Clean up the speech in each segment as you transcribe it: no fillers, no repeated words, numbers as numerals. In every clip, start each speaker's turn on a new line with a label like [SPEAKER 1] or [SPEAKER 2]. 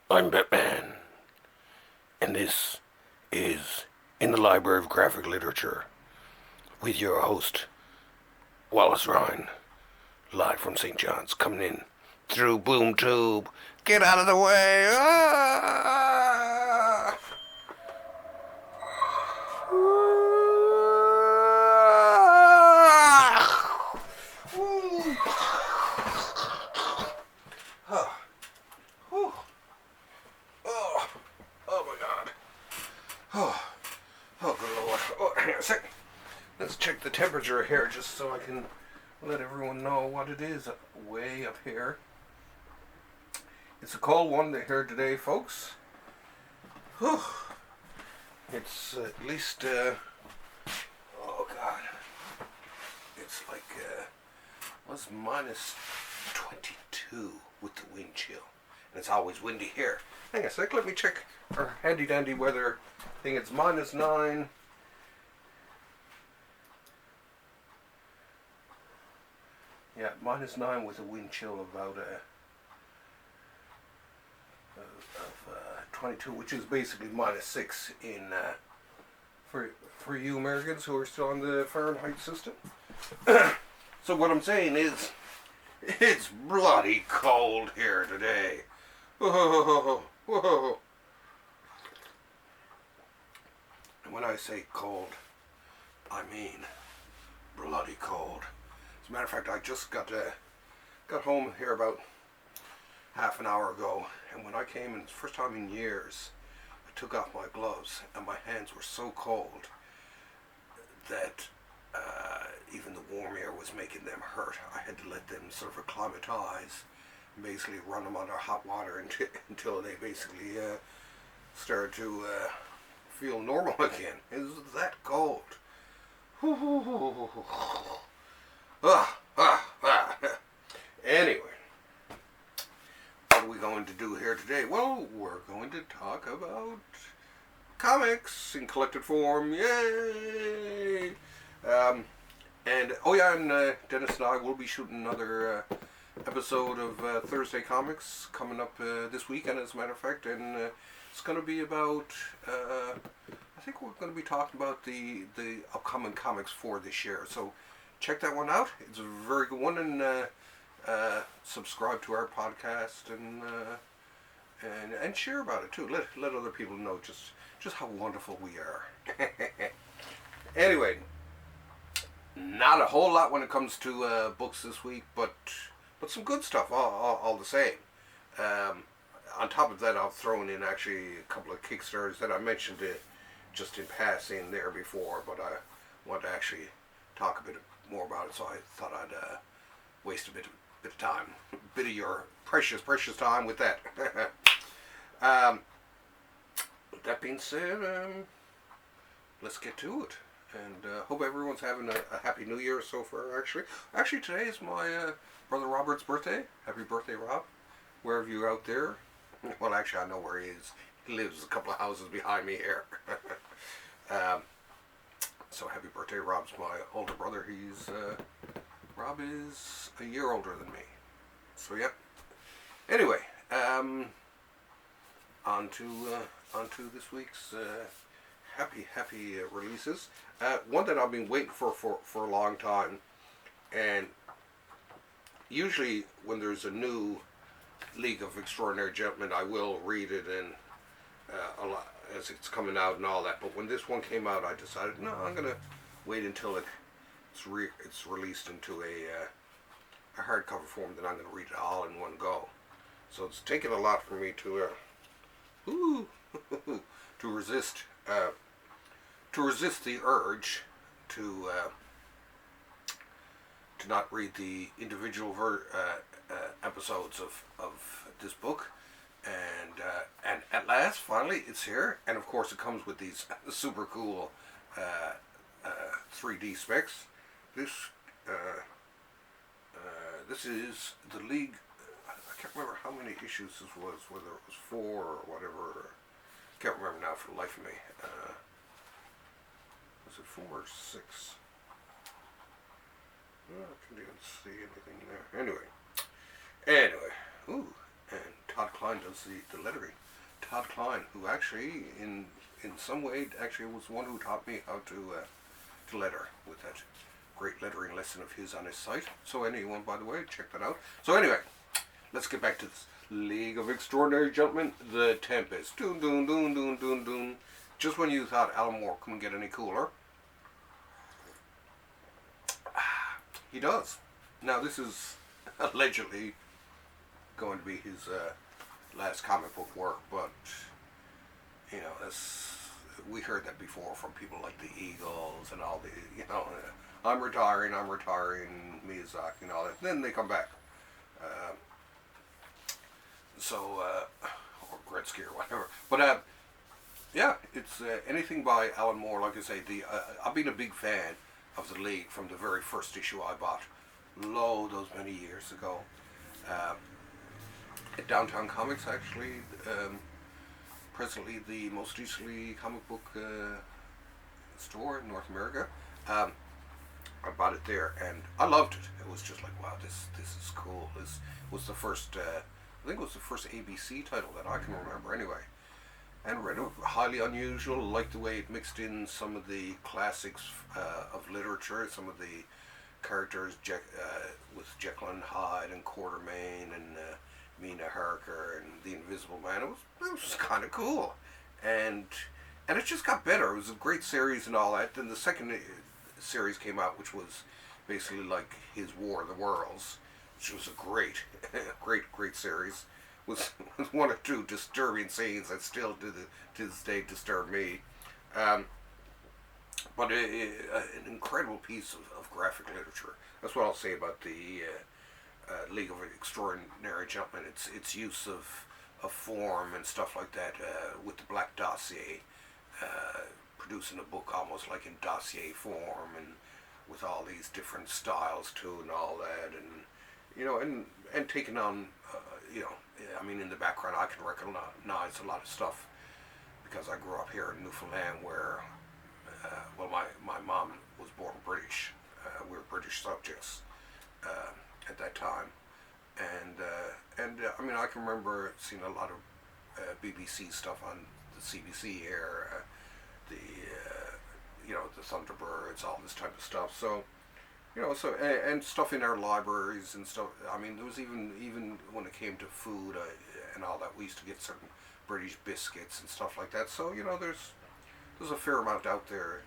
[SPEAKER 1] I'm Batman, and this is In the Library of Graphic Literature with your host, Wallace Ryan, live from St. John's, coming in through Boom Tube. Get out of the way! Ah! Oh my god. Oh good lord. Oh, hang on a second. Let's check the temperature here just so I can let everyone know what it is way up here. It's a cold one here today, folks. Whew. It's at least, oh god. It's like, was minus 22 with the wind chill. And it's always windy here. Hang on a sec, let me check our handy dandy weather thing. It's minus 9. Yeah, minus 9 with a wind chill of about 22, which is basically minus 6 in for you Americans who are still on the Fahrenheit system. So what I'm saying is, it's bloody cold here today. Whoa, whoa. And when I say cold, I mean bloody cold. As a matter of fact, I just got home here about half an hour ago, and when I came in, first time in years, I took off my gloves, and my hands were so cold that even the warm air was making them hurt. I had to let them sort of acclimatize, and basically run them under hot water until they basically started to feel normal again. It was that cold. Anyway, what are we going to do here today? Well, we're going to talk about comics in collected form. Yay! And Dennis and I will be shooting another episode of Thursday Comics coming up this weekend, as a matter of fact, and it's going to be about, I think we're going to be talking about the upcoming comics for this year. So check that one out. It's a very good one, and subscribe to our podcast and share about it too. Let other people know just how wonderful we are. Anyway, not a whole lot when it comes to books this week, but some good stuff all the same. On top of that, I've thrown in actually a couple of Kickstarters that I mentioned just in passing there before, but I want to actually talk a bit more about it, so I thought I'd waste a bit of time, a bit of your precious time with that. That being said, let's get to it, and hope everyone's having a happy New Year so far. Actually, today is my brother Robert's birthday. Happy birthday, Rob! Wherever you're out there. Well, actually, I know where he is. He lives a couple of houses behind me here. So happy birthday, Rob's my older brother. Rob is a year older than me. So yep. Anyway, on to this week's happy releases. One that I've been waiting for a long time, and usually when there's a new League of Extraordinary Gentlemen, I will read it and a lot as it's coming out and all that. But when this one came out, I decided, no, I'm gonna wait until it's released into a hardcover form. Then I'm gonna read it all in one go. So it's taken a lot for me to to resist the urge to not read the individual episodes of this book. And at last, finally, it's here. And of course, it comes with these super cool 3D specs. This is the League. I can't remember how many issues this was, whether it was 4 or whatever. I can't remember now for the life of me. Was it 4 or 6? I can't even see anything there. Anyway. Ooh, and Todd Klein does the lettering. Todd Klein, who actually, in some way, actually was one who taught me how to letter with that great lettering lesson of his on his site. So anyone, by the way, check that out. So anyway, let's get back to this. League of Extraordinary Gentlemen, the Tempest. Doon, doon, doon, doon, doon, doon. Just when you thought Alan Moore couldn't get any cooler, he does. Now this is allegedly going to be his last comic book work, but you know, we heard that before from people like the Eagles and all the, you know, I'm retiring, Miyazaki and all that. Then they come back. Or Gretzky or whatever. But yeah, it's anything by Alan Moore. Like I say, I've been a big fan of the League from the very first issue I bought, those many years ago. At Downtown Comics, actually, presently the most easterly comic book store in North America. I bought it there, and I loved it. It was just like, wow, this is cool. This was the first, I think it was the first ABC title that I can remember anyway. And read it, highly unusual, liked the way it mixed in some of the classics of literature, some of the characters with Jekyll and Hyde and Quartermain and Mina Harker and the Invisible Man. It was kind of cool. And it just got better. It was a great series and all that. Then the second series came out, which was basically like his War of the Worlds, which was a great series, with one or two disturbing scenes that still to this day disturb me. But an incredible piece of graphic literature. That's what I'll say about the League of Extraordinary Gentlemen. Its use of form and stuff like that, with the Black Dossier, producing a book almost like in dossier form, and with all these different styles too, and all that, and you know, and taking on, you know, I mean, in the background I can recognize a lot of stuff because I grew up here in Newfoundland, where, well, my mom was born British. We were British subjects at that time, and I mean, I can remember seeing a lot of BBC stuff on the CBC here, you know, the Thunderbirds, all this type of stuff. So, you know, and stuff in our libraries and stuff. I mean, there was even when it came to food and all that, we used to get certain British biscuits and stuff like that. So, you know, there's a fair amount out there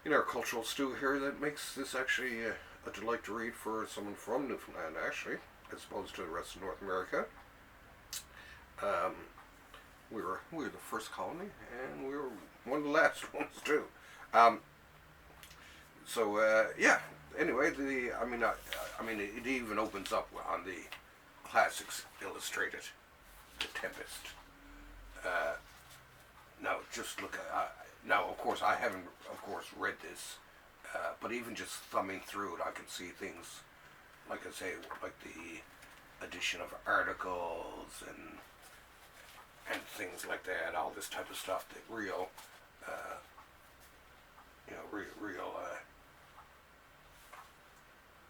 [SPEAKER 1] in our cultural stew here that makes this actually a delight to read for someone from Newfoundland, actually, as opposed to the rest of North America. We were the first colony, and we were one of the last ones too. Yeah. Anyway, I mean, it even opens up on the Classics Illustrated, the Tempest. Now, just look at. Now, of course, I haven't, of course, read this, but even just thumbing through it, I can see things, like I say, like the addition of articles and things like that, all this type of stuff, that real, you know, real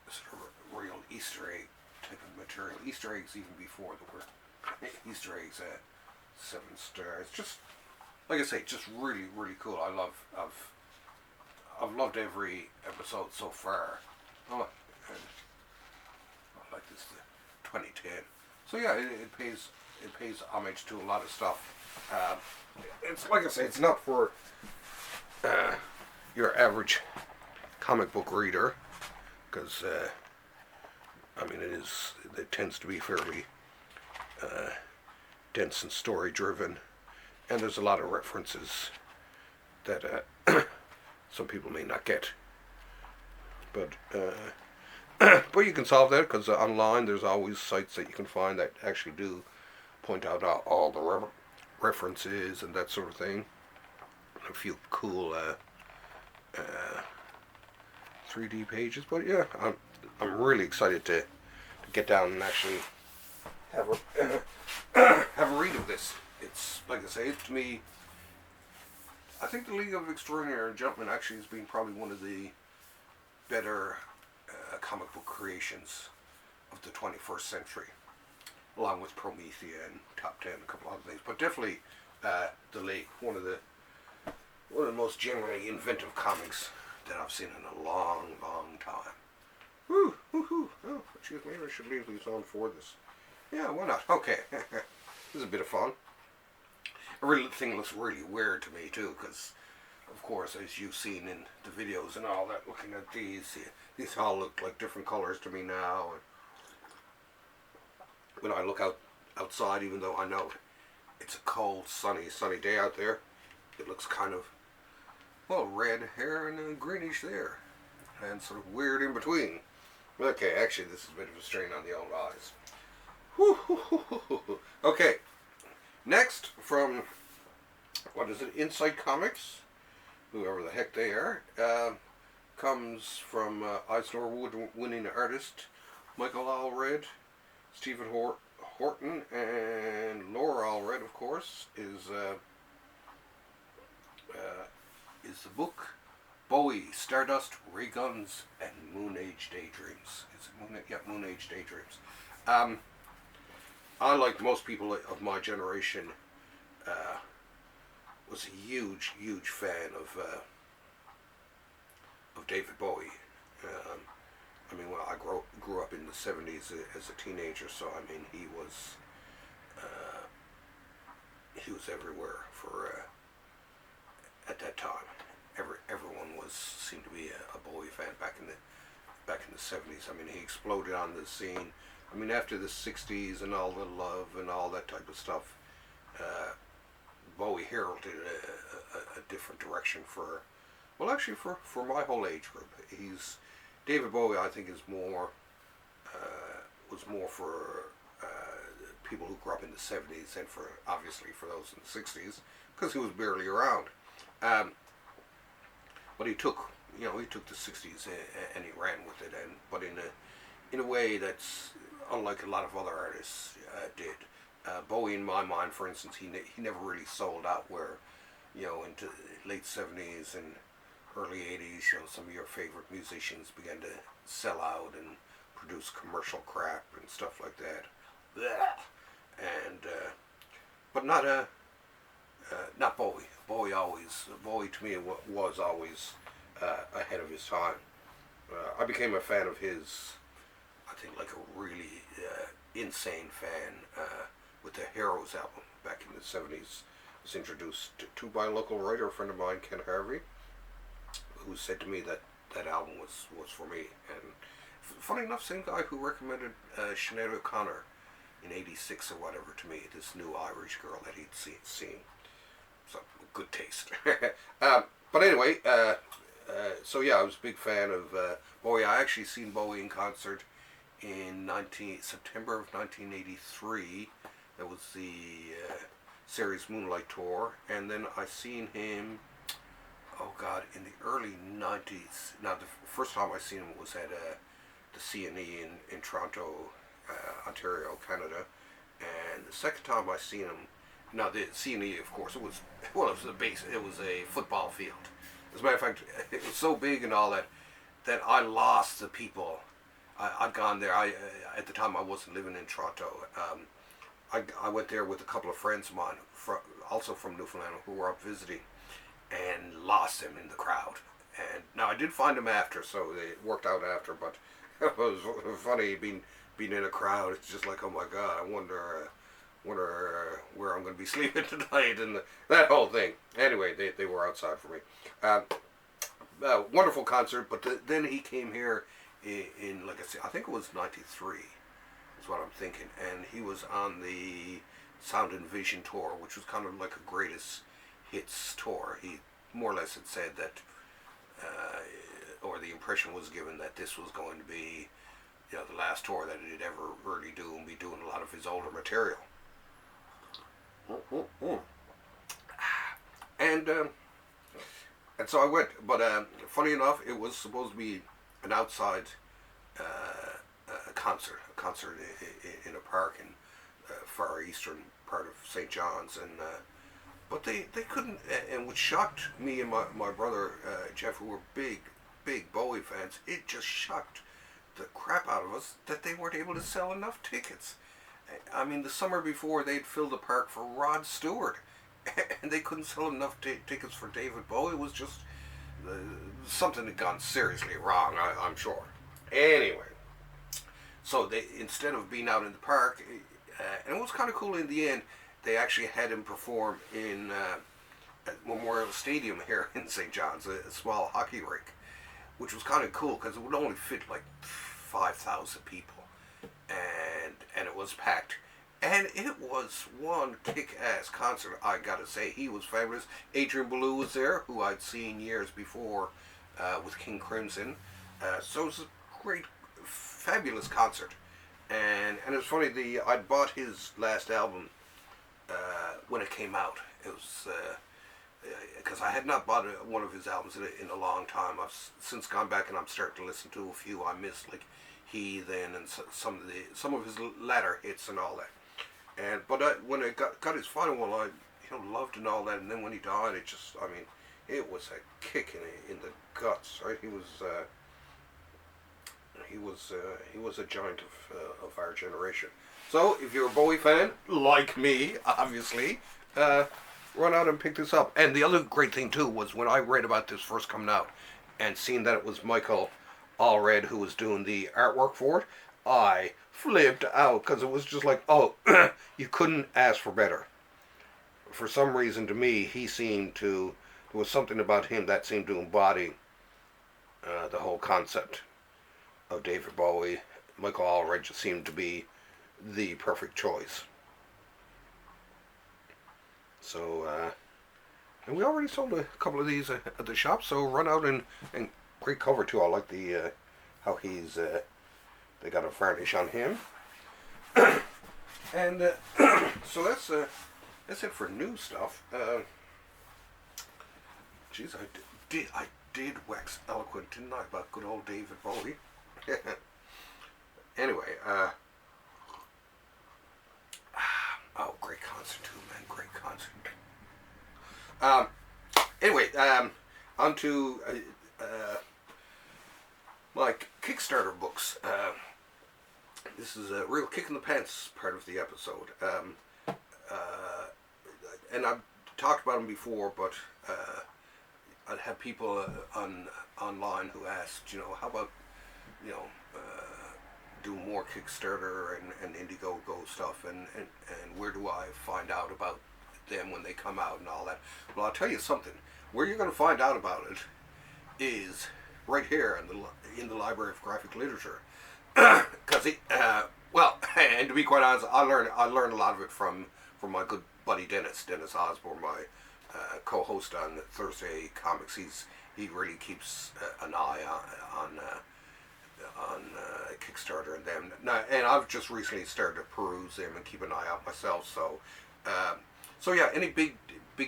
[SPEAKER 1] sort of real Easter egg type of material. Easter eggs even before the word Easter eggs at 7 stars. Just like I say, just really cool. I've loved every episode so far. Oh, and I like this 2010. So yeah, it pays homage to a lot of stuff. It's like I say, it's not for your average comic book reader, because I mean, it tends to be fairly dense and story driven, and there's a lot of references that some people may not get, but you can solve that, because online there's always sites that you can find that actually do point out all the references and that sort of thing. A few cool 3D pages, but yeah, I'm really excited to get down and actually have a read of this. It's, like I say, to me, I think the League of Extraordinary Gentlemen actually has been probably one of the better comic book creations of the 21st century. along with Promethea and Top 10, a couple other things. But definitely The League, one of the most generally inventive comics that I've seen in a long, long time. Woo, woo, woo. Oh, excuse me, I should leave these on for this. Yeah, why not? Okay. This is a bit of fun. Everything looks really weird to me, too, because, of course, as you've seen in the videos and all that, looking at these all look like different colors to me now. And when I look outside, even though I know it's a cold, sunny day out there, it looks kind of, well, red here and greenish there, and sort of weird in between. Okay, actually, this is a bit of a strain on the old eyes. Whew. Okay, next from, what is it, Inside Comics, whoever the heck they are, comes from Eisner Award-winning artist Michael Allred, Stephen Horton, and Laura Allred, of course, is the book Bowie, Stardust, Ray Guns, and Moon Age Daydreams. Moon Age Daydreams. I, like most people of my generation, was a huge fan of David Bowie. I mean, well, I grew up in the 70s as a teenager, so I mean, he was everywhere for at that time. Everyone seemed to be a Bowie fan back in the 70s. I mean, he exploded on the scene. I mean, after the 60s and all the love and all that type of stuff, Bowie heralded a different direction for my whole age group. David Bowie, I think, was more for people who grew up in the 70s and obviously for those in the 60s, because he was barely around. But he took the 60s and he ran with it, but in a way that's unlike a lot of other artists did. Bowie, in my mind, for instance, he never really sold out. Where, into the late 70s and early 80s, some of your favorite musicians began to sell out and produce commercial crap and stuff like that. And but not Bowie. Bowie to me was always ahead of his time. I became a fan of his, I think, like a really insane fan with the Heroes album back in the 70s. I was introduced to by a local writer, a friend of mine, Ken Harvey, who said to me that album was for me. And funny enough, same guy who recommended Sinead O'Connor in '86 or whatever to me, this new Irish girl that he'd seen. So, good taste. But anyway, so yeah, I was a big fan of Bowie. I actually seen Bowie in concert in September of 1983. That was the series Moonlight Tour. And then I seen him, in the early 90s. Now, the first time I seen him was at the CNE in Toronto, Ontario, Canada. And the second time I seen him, now the CNE, of course, it was a football field. As a matter of fact, it was so big and all that I lost the people. I'd gone there. At the time I wasn't living in Toronto. I went there with a couple of friends of mine, also from Newfoundland, who were up visiting, and lost them in the crowd. And now I did find them after, so it worked out after. But it was funny being in a crowd. It's just like, oh my God, I wonder where I'm going to be sleeping tonight, and that whole thing. Anyway, they were outside for me. Wonderful concert, but then he came here in, like I said, I think it was '93, is what I'm thinking, and he was on the Sound and Vision tour, which was kind of like a greatest hits tour. He more or less had said that, or the impression was given that this was going to be, the last tour that he'd ever really do, and be doing a lot of his older material. And so I went, but funny enough, it was supposed to be an outside concert in a park in far eastern part of St. John's, and but they couldn't, and what shocked me and my brother Jeff, who were big Bowie fans, it just shocked the crap out of us that they weren't able to sell enough tickets. I mean, the summer before, they'd filled the park for Rod Stewart, and they couldn't sell enough tickets for David Bowie. It was just uh, something had gone seriously wrong, I'm sure. Anyway, so they, instead of being out in the park, and it was kind of cool in the end, they actually had him perform in at Memorial Stadium here in St. John's, a small hockey rink, which was kind of cool because it would only fit like 5,000 people, and it was packed. And it was one kick-ass concert, I gotta say. He was fabulous. Adrian Belew was there, who I'd seen years before with King Crimson. So it was a great, fabulous concert. And it's funny, I'd bought his last album when it came out. It was because I had not bought one of his albums in a long time. I've since gone back and I'm starting to listen to a few I missed, like Heathen and some of his latter hits and all that. But when I got his final one, I loved and all that. And then when he died, it just, I mean, it was a kick in the guts, right? He was a giant of our generation. So if you're a Bowie fan, like me, obviously, run out and pick this up. And the other great thing too was when I read about this first coming out, and seeing that it was Michael Allred who was doing the artwork for it, I flipped out because it was just like, oh, you couldn't ask for better. For some reason, to me, there was something about him that seemed to embody the whole concept of David Bowie. Michael Allred just seemed to be the perfect choice. So, and we already sold a couple of these at the shop, so run out and great cover too. I like the how he's they got a varnish on him. And so that's it for new stuff. Geez, I did wax eloquent, didn't I, about good old David Bowie? Anyway, oh, great concert too, man, great concert. Anyway, on to my Kickstarter books. This is a real kick in the pants part of the episode. And I've talked about them before, but I'd have people online who asked, how about, do more Kickstarter and Indiegogo stuff, and where do I find out about them when they come out and all that. Well, I'll tell you something. Where you're going to find out about it is right here in the Library of Graphic Literature. Because well, and to be quite honest, I learned a lot of it from my good buddy Dennis Osborne, my co-host on Thursday Comics. He really keeps an eye on Kickstarter and them. Now, and I've just recently started to peruse them and keep an eye out myself. So yeah, any big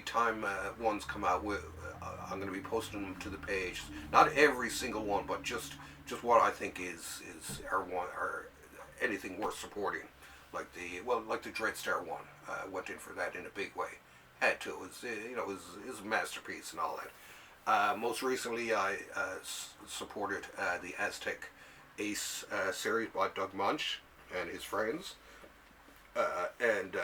[SPEAKER 1] time ones come out, I'm going to be posting them to the page. Not every single one, but just what I think is anything worth supporting. Like the Dreadstar one, went in for that in a big way. Had to. It was a masterpiece and all that. Most recently, I supported the Aztec Ace series by Doug Munch and his friends. And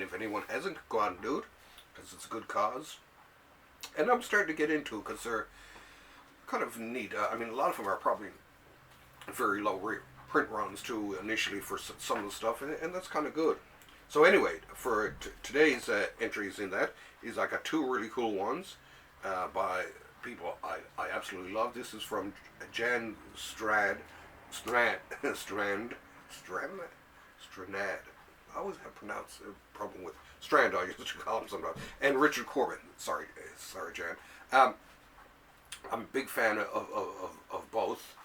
[SPEAKER 1] if anyone hasn't, go out and do it, because it's a good cause. And I'm starting to get into it, because they're kind of neat. I mean, a lot of them are probably very low print runs, too, initially for some of the stuff, and that's kind of good. So anyway, for today's entries in that, is I got two really cool ones by people I absolutely love. This is from Jan Strnad. I always have a problem with Strand. I used to call him sometimes. And Richard Corben. Sorry, Jan. I'm a big fan of both.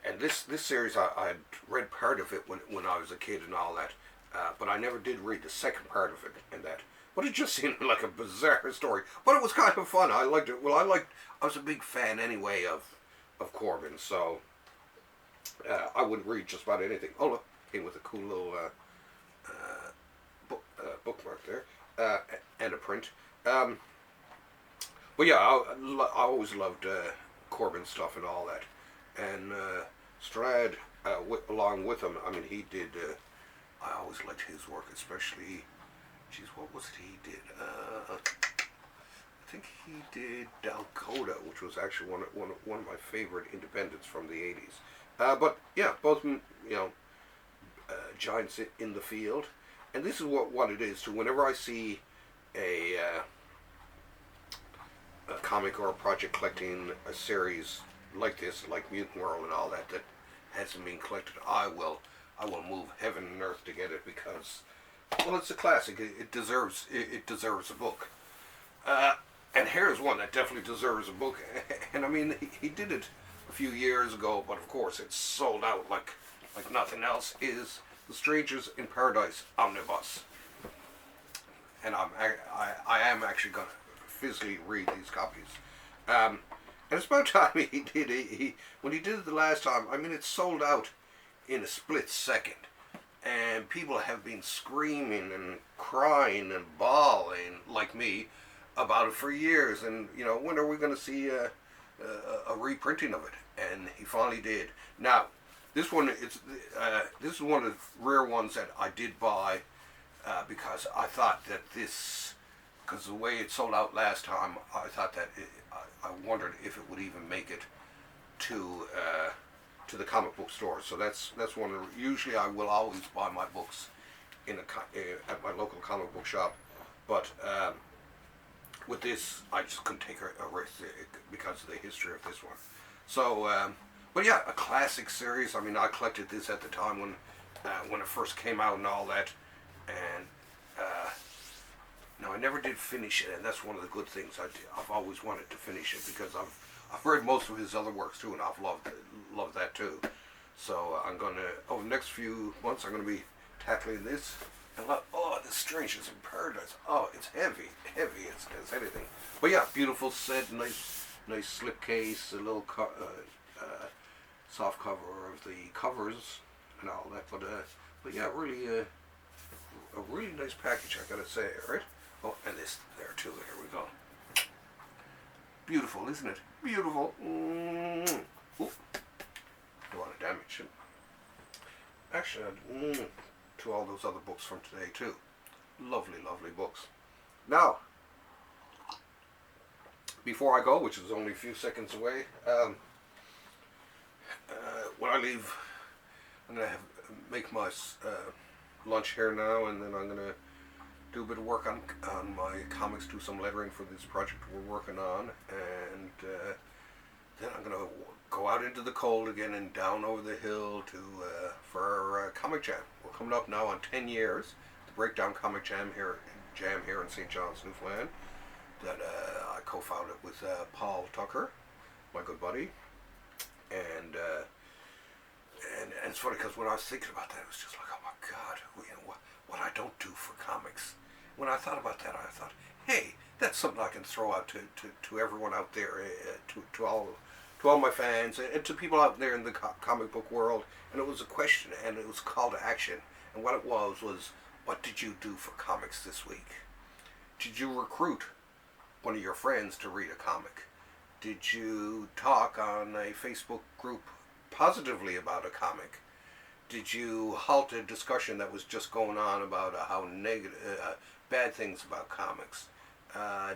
[SPEAKER 1] And this series, I'd read part of it when I was a kid and all that, but I never did read the second part of it and that. But it just seemed like a bizarre story. But it was kind of fun. I liked it. Well, I was a big fan anyway of Corben, so I would read just about anything. Oh, look, came with a cool little bookmark there, and a print. But yeah, I always loved Corben stuff and all that. And Strnad, along with him. I mean, he did. I always liked his work, especially. Geez, what was it he did? I think he did Dalgona, which was actually one of my favorite independents from the '80s. But yeah, both giants in the field, and this is what it is too. Whenever I see a comic or a project collecting a series like this, like Mutant World and all that hasn't been collected, I will move heaven and earth to get it because, well, it's a classic. It deserves a book. And here's one that definitely deserves a book. And I mean, he did it a few years ago, but of course it's sold out like nothing else. Is The Strangers in Paradise Omnibus. And I am actually going to physically read these copies. And it's about time he did it. When he did it the last time, I mean, it sold out in a split second. And people have been screaming and crying and bawling, like me, about it for years. And, when are we going to see a reprinting of it? And he finally did. Now, this one, this is one of the rare ones that I did buy because I thought that because the way it sold out last time, I thought that I wondered if it would even make it to the comic book store. So that's one of the, usually I will always buy my books at my local comic book shop, but with this I just couldn't take a risk because of the history of this one. So but yeah, a classic series. I mean, I collected this at the time when it first came out and all that, and no, I never did finish it, and that's one of the good things. I've always wanted to finish it because I've read most of his other works too, and I've loved that too. So I'm gonna, over the next few months, I'm gonna be tackling this. And The Strangers in Paradise. Oh, it's heavy as anything. But yeah, beautiful set, nice slipcase, a little soft cover of the covers and all that. But yeah, really a really nice package, I gotta say, right? Oh, and this there too. Here we go. Beautiful, isn't it? Beautiful. Ooh. Don't want to damage it. Actually, to all those other books from today too. Lovely, lovely books. Now, before I go, which is only a few seconds away, when I leave, I'm gonna make my lunch here now, and then I'm gonna do a bit of work on my comics, do some lettering for this project we're working on, and then I'm gonna go out into the cold again and down over the hill for our Comic Jam. We're coming up now on 10 years. The Breakdown Comic Jam here in St. John's, Newfoundland, that I co-founded with Paul Tucker, my good buddy, and it's funny because when I was thinking about that, it was just like, oh my God, what I don't do for comics. When I thought about that, I thought, hey, that's something I can throw out to everyone out there, to all my fans, and to people out there in the comic book world. And it was a question, and it was a call to action. And what it was, what did you do for comics this week? Did you recruit one of your friends to read a comic? Did you talk on a Facebook group positively about a comic? Did you halt a discussion that was just going on about how negative, bad things about comics?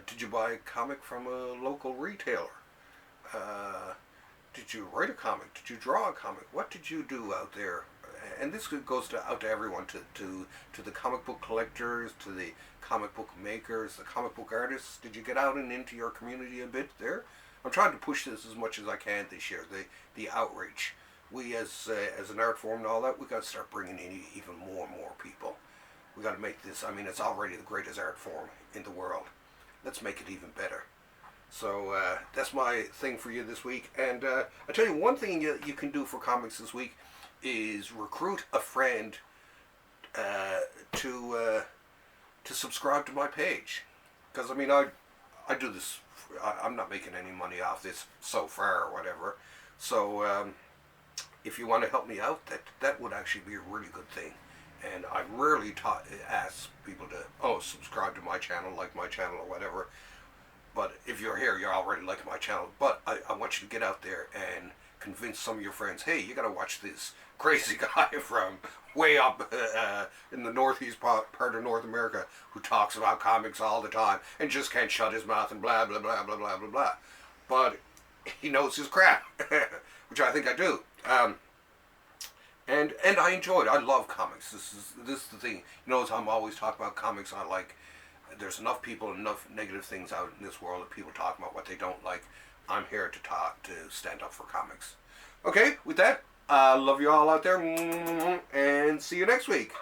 [SPEAKER 1] Did you buy a comic from a local retailer? Did you write a comic? Did you draw a comic? What did you do out there? And this goes out to everyone, to the comic book collectors, to the comic book makers, the comic book artists. Did you get out and into your community a bit there? I'm trying to push this as much as I can this year, the outreach. We as an art form and all that, we got to start bringing in even more and more people. We got to make this, I mean, it's already the greatest art form in the world. Let's make it even better. So that's my thing for you this week. And I tell you, one thing you can do for comics this week is recruit a friend to subscribe to my page. Because I mean, I do this. I'm not making any money off this so far or whatever. So if you want to help me out, that would actually be a really good thing. And I rarely ask people to subscribe to my channel, like my channel or whatever. But if you're here, you're already liking my channel. But I want you to get out there and convince some of your friends, hey, you got to watch this crazy guy from way up in the northeast part of North America who talks about comics all the time and just can't shut his mouth and blah, blah, blah, blah, blah, blah, blah. But he knows his crap, which I think I do. And I enjoy it. I love comics. This is the thing. You know, as I'm always talking about comics, I like, there's enough people, enough negative things out in this world that people talk about what they don't like. I'm here to stand up for comics. Okay, with that, love you all out there, and see you next week.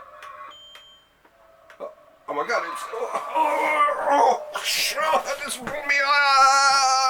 [SPEAKER 1] Oh my God, it's... Oh, that just blew me out.